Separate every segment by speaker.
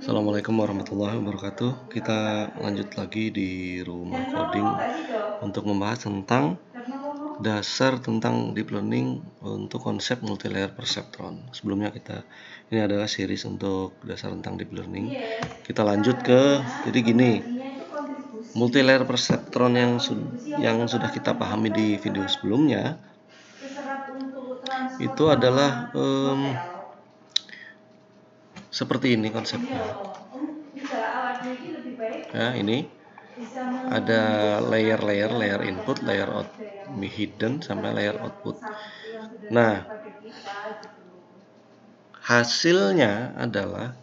Speaker 1: Assalamualaikum warahmatullahi wabarakatuh. Kita lanjut lagi di rumah coding untuk membahas tentang dasar tentang deep learning untuk konsep multilayer perceptron. Sebelumnya ini adalah series untuk dasar tentang deep learning. Kita lanjut jadi gini. Multilayer perceptron yang sudah kita pahami di video sebelumnya itu adalah seperti ini konsepnya. Nah, ini ada layer input, layer out, hidden sampai layer output. Nah, hasilnya adalah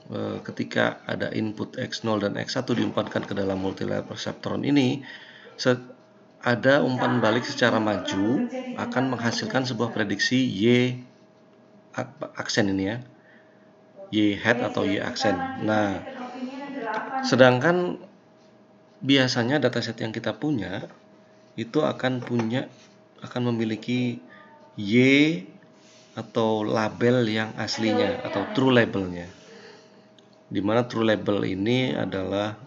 Speaker 1: ketika ada input X0 dan X1 diumpankan ke dalam multilayer perceptron ini, ada umpan balik secara maju akan menghasilkan sebuah prediksi Y aksen ini ya, Y head atau Y aksen. Nah, sedangkan biasanya dataset yang kita punya itu akan memiliki Y atau label yang aslinya atau true labelnya, dimana true label ini adalah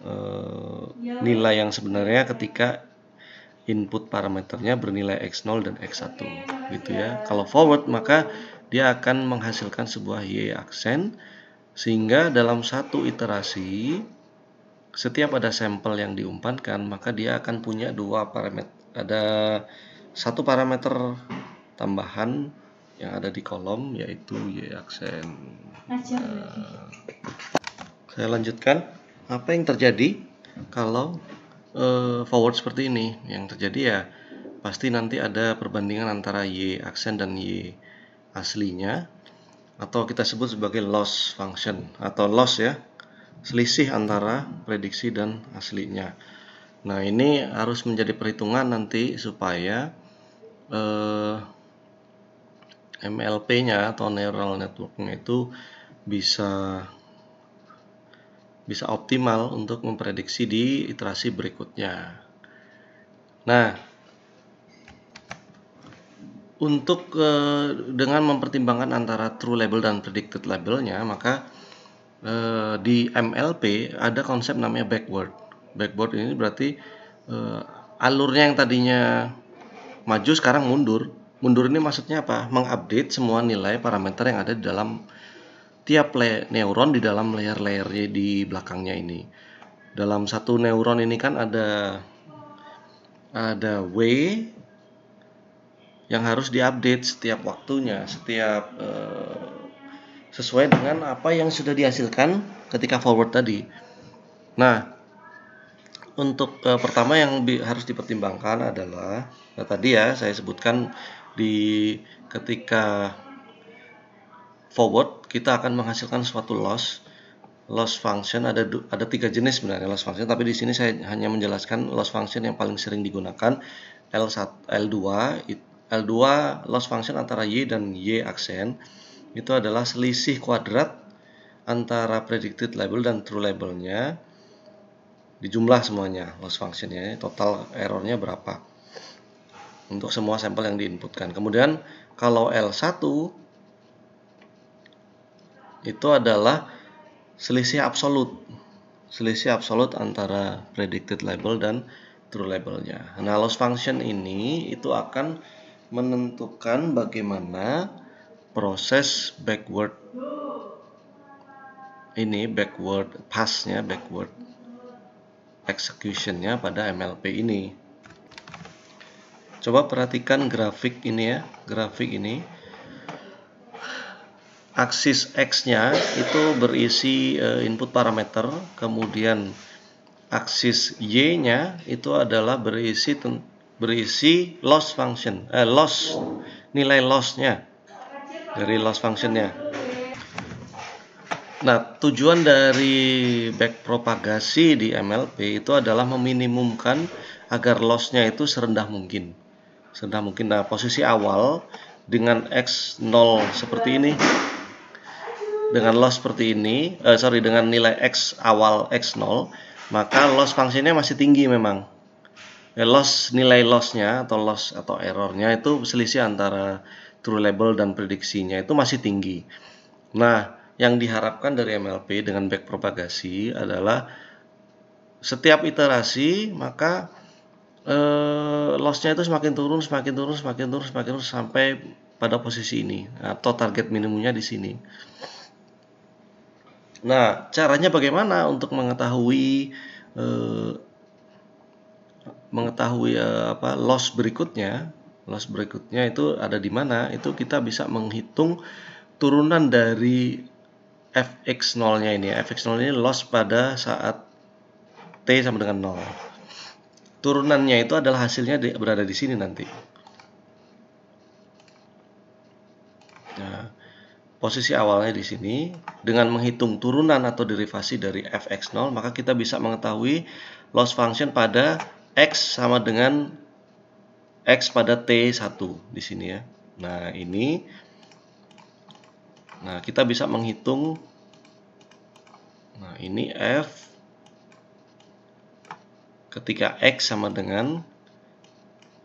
Speaker 1: nilai yang sebenarnya ketika input parameternya bernilai X0 dan X1 gitu ya. Kalau forward maka dia akan menghasilkan sebuah Y aksen, sehingga dalam satu iterasi setiap ada sampel yang diumpankan maka dia akan punya dua parameter, ada satu parameter tambahan yang ada di kolom yaitu Y aksen. Saya lanjutkan. Apa yang terjadi kalau forward seperti ini? Yang terjadi ya pasti nanti ada perbandingan antara Y aksen dan Y aslinya, atau kita sebut sebagai loss function atau loss ya, selisih antara prediksi dan aslinya. Nah, ini harus menjadi perhitungan nanti supaya MLP-nya atau neural network-nya itu bisa optimal untuk memprediksi di iterasi berikutnya. Nah, untuk dengan mempertimbangkan antara true label dan predicted labelnya, maka di MLP ada konsep namanya backward. Backward ini berarti alurnya yang tadinya maju sekarang mundur. Mundur ini maksudnya apa? Mengupdate semua nilai parameter yang ada di dalam tiap neuron di dalam layer-layernya di belakangnya ini. Dalam satu neuron ini kan ada W yang harus diupdate setiap waktunya, sesuai dengan apa yang sudah dihasilkan ketika forward tadi. Nah, untuk pertama yang harus dipertimbangkan adalah tadi ya saya sebutkan ketika forward kita akan menghasilkan suatu loss function. Ada tiga jenis sebenarnya loss function, tapi di sini saya hanya menjelaskan loss function yang paling sering digunakan. L2 loss function antara Y dan Y aksen itu adalah selisih kuadrat antara predicted label dan true labelnya, dijumlah semuanya loss functionnya, total errornya berapa untuk semua sampel yang diinputkan. Kemudian kalau L1 itu adalah selisih absolut antara predicted label dan true labelnya. Nah, loss function ini itu akan menentukan bagaimana proses backward executionnya pada MLP ini. Coba perhatikan grafik ini ya, aksis X-nya itu berisi input parameter, kemudian aksis Y-nya itu adalah berisi loss function, nilai loss-nya dari loss function-nya. Nah, tujuan dari backpropagasi di MLP itu adalah meminimumkan agar loss-nya itu serendah mungkin. Nah, posisi awal dengan X0 seperti ini, dengan loss seperti ini, dengan nilai X awal X0, maka loss function-nya masih tinggi memang. Nilai loss-nya atau error-nya itu selisih antara true label dan prediksinya itu masih tinggi. Nah, yang diharapkan dari MLP dengan backpropagasi adalah setiap iterasi maka lossnya itu semakin turun sampai pada posisi ini atau target minimumnya di sini. Nah, caranya bagaimana untuk mengetahui loss berikutnya? Loss berikutnya itu ada di mana? Itu kita bisa menghitung turunan dari fx0-nya ini. Fx0 ini loss pada saat T sama dengan 0. Turunannya itu adalah hasilnya berada di sini nanti. Nah, posisi awalnya di sini. Dengan menghitung turunan atau derivasi dari fx0, maka kita bisa mengetahui loss function pada x sama dengan x pada T1 di sini ya. Nah, ini kita bisa menghitung. Nah, ini f ketika x sama dengan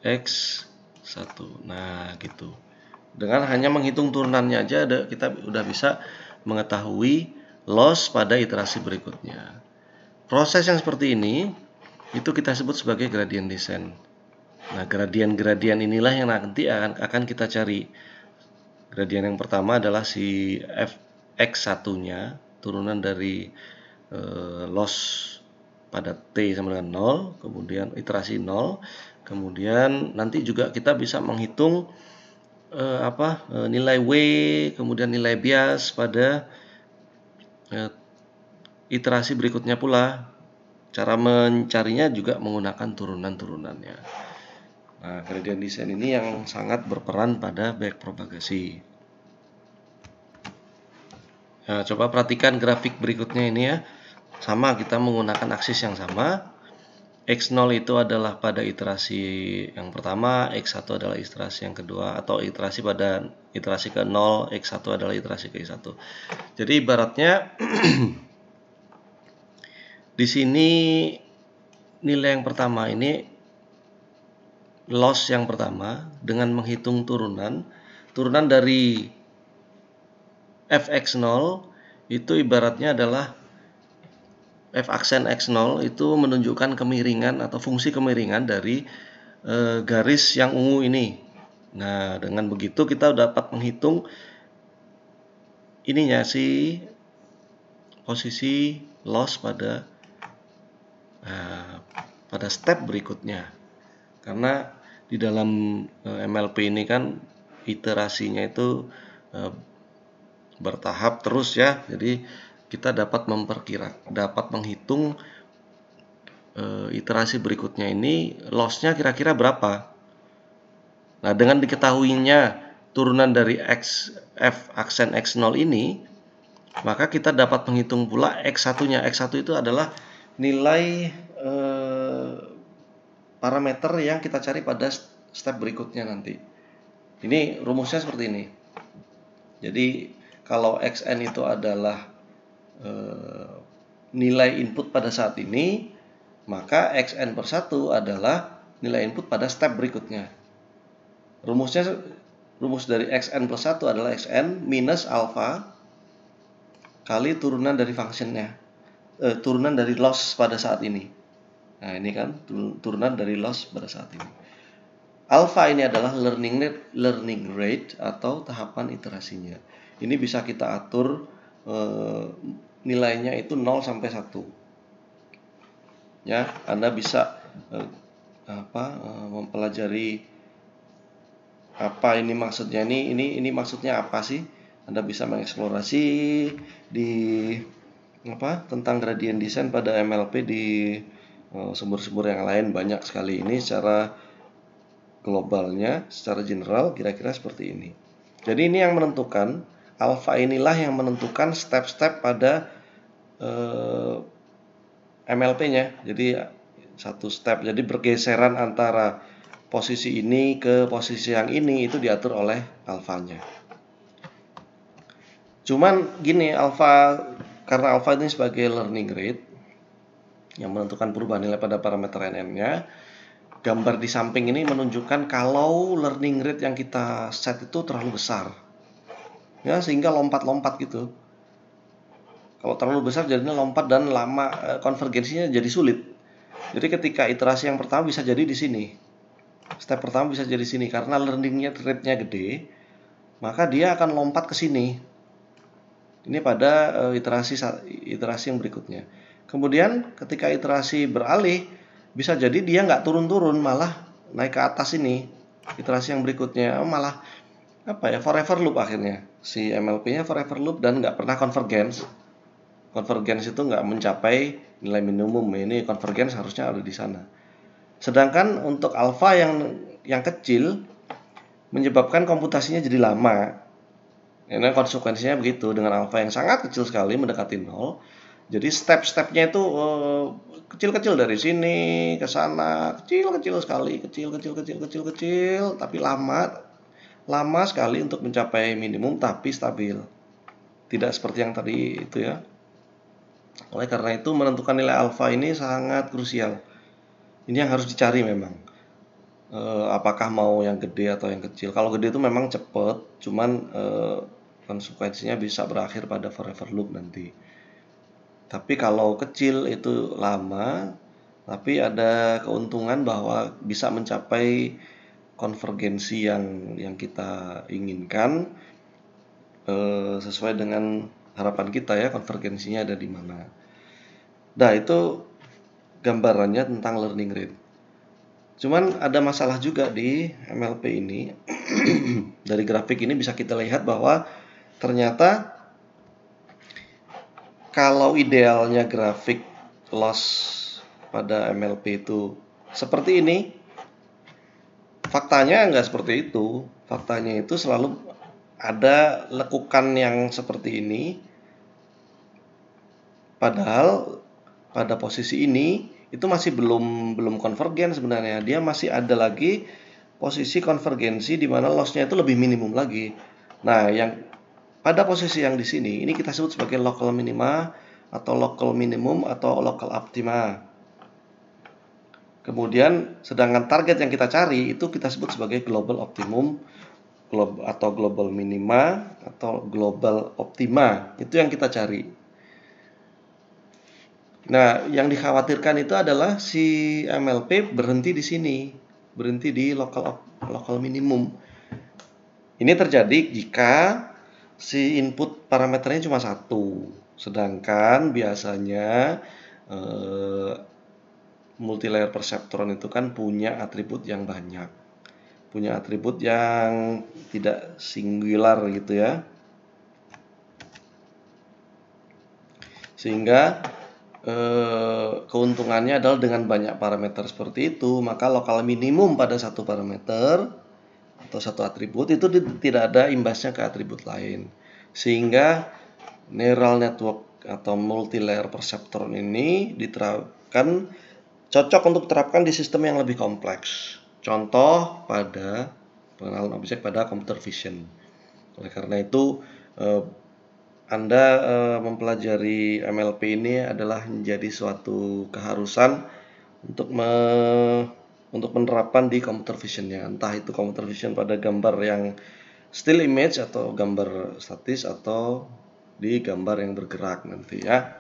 Speaker 1: x1. Nah, gitu. Dengan hanya menghitung turunannya aja kita udah bisa mengetahui loss pada iterasi berikutnya. Proses yang seperti ini itu kita sebut sebagai gradient descent. Nah, gradien-gradien inilah yang nanti akan kita cari. Gradien yang pertama adalah si fx1-nya, turunan dari loss pada T sama dengan 0, kemudian iterasi 0, kemudian nanti juga kita bisa menghitung nilai W, kemudian nilai bias pada iterasi berikutnya pula. Cara mencarinya juga menggunakan turunan-turunannya. Nah, gradient descent ini yang sangat berperan pada backpropagasi. Nah, coba perhatikan grafik berikutnya ini ya. Sama, kita menggunakan aksis yang sama. X0 itu adalah pada iterasi yang pertama, X1 adalah iterasi yang kedua, atau iterasi pada iterasi ke-0, X1 adalah iterasi ke-1. Jadi ibaratnya di sini nilai yang pertama ini loss yang pertama dengan menghitung turunan dari fx0 itu ibaratnya adalah f aksen x0 itu menunjukkan kemiringan atau fungsi kemiringan dari garis yang ungu ini. Nah, dengan begitu kita dapat menghitung ininya si posisi loss pada step berikutnya. Karena di dalam MLP ini kan iterasinya itu bertahap terus ya. Jadi kita dapat menghitung iterasi berikutnya ini lossnya kira-kira berapa. Nah, dengan diketahuinya turunan dari f aksen x0 ini, maka kita dapat menghitung pula x1-nya. X1 itu adalah nilai parameter yang kita cari pada step berikutnya nanti. Ini rumusnya seperti ini. Jadi kalau xn itu adalah nilai input pada saat ini, maka xn per 1 adalah nilai input pada step berikutnya. Rumus dari xn plus 1 adalah xn minus alpha kali turunan dari functionnya, turunan dari loss pada saat ini. Nah, ini kan turunan dari loss pada saat ini. Alpha ini adalah learning rate atau tahapan iterasinya. Ini bisa kita atur nilainya itu 0 sampai 1. Ya, Anda bisa mempelajari apa ini maksudnya, ini maksudnya apa sih? Anda bisa mengeksplorasi tentang gradient descent pada MLP di sumber-sumber yang lain banyak sekali. Ini secara globalnya, secara general kira-kira seperti ini. Jadi ini yang menentukan, alpha inilah yang menentukan step-step pada MLP-nya. Jadi satu step, jadi bergeseran antara posisi ini ke posisi yang ini itu diatur oleh alfanya. Cuman gini, karena alpha ini sebagai learning rate yang menentukan perubahan nilai pada parameter NN-nya, gambar di samping ini menunjukkan kalau learning rate yang kita set itu terlalu besar, ya, sehingga lompat-lompat gitu. Kalau terlalu besar jadinya lompat dan lama, konvergensinya jadi sulit. Jadi ketika iterasi yang pertama bisa jadi di sini. Step pertama bisa jadi sini karena learning rate-nya gede, maka dia akan lompat ke sini. Ini pada iterasi yang berikutnya. Kemudian ketika iterasi beralih, bisa jadi dia nggak turun-turun, malah naik ke atas ini. Iterasi yang berikutnya malah forever loop akhirnya. Si MLP-nya forever loop dan nggak pernah convergence. Convergence itu nggak mencapai nilai minimum. Ini convergence harusnya ada di sana. Sedangkan untuk alpha yang kecil menyebabkan komputasinya jadi lama. Ini konsekuensinya begitu, dengan alpha yang sangat kecil sekali mendekati 0. Jadi step-stepnya itu kecil-kecil dari sini ke sana, kecil-kecil sekali, kecil, tapi lama sekali untuk mencapai minimum tapi stabil. Tidak seperti yang tadi itu ya. Oleh karena itu menentukan nilai alpha ini sangat krusial. Ini yang harus dicari memang. Apakah mau yang gede atau yang kecil. Kalau gede itu memang cepet, cuman konsekuensinya bisa berakhir pada forever loop nanti. Tapi kalau kecil itu lama, tapi ada keuntungan bahwa bisa mencapai konvergensi yang kita inginkan, sesuai dengan harapan kita ya, konvergensinya ada di mana. Nah, itu gambarannya tentang learning rate. Cuman ada masalah juga di MLP ini. Dari grafik ini bisa kita lihat bahwa ternyata kalau idealnya grafik loss pada MLP itu seperti ini, faktanya nggak seperti itu. Faktanya itu selalu ada lekukan yang seperti ini. Padahal pada posisi ini itu masih belum konvergen sebenarnya. Dia masih ada lagi posisi konvergensi di mana lossnya itu lebih minimum lagi. Nah, yang pada posisi yang di sini ini kita sebut sebagai local minima atau local minimum atau local optima. Kemudian sedangkan target yang kita cari itu kita sebut sebagai global optimum atau global minima atau global optima. Itu yang kita cari. Nah, yang dikhawatirkan itu adalah si MLP berhenti di sini, berhenti di local minimum. Ini terjadi jika si input parameternya cuma satu, sedangkan biasanya multilayer perceptron itu kan punya atribut yang banyak, punya atribut yang tidak singular gitu ya, sehingga keuntungannya adalah dengan banyak parameter seperti itu, maka lokal minimum pada satu parameter atau satu atribut itu tidak ada imbasnya ke atribut lain, sehingga neural network atau multilayer perceptron ini diterapkan, cocok untuk diterapkan di sistem yang lebih kompleks. Contoh pada pengenalan objek pada computer vision. Oleh karena itu Anda mempelajari MLP ini adalah menjadi suatu keharusan untuk menerapkan di computer vision-nya. Entah itu computer vision pada gambar yang still image atau gambar statis atau di gambar yang bergerak nanti ya.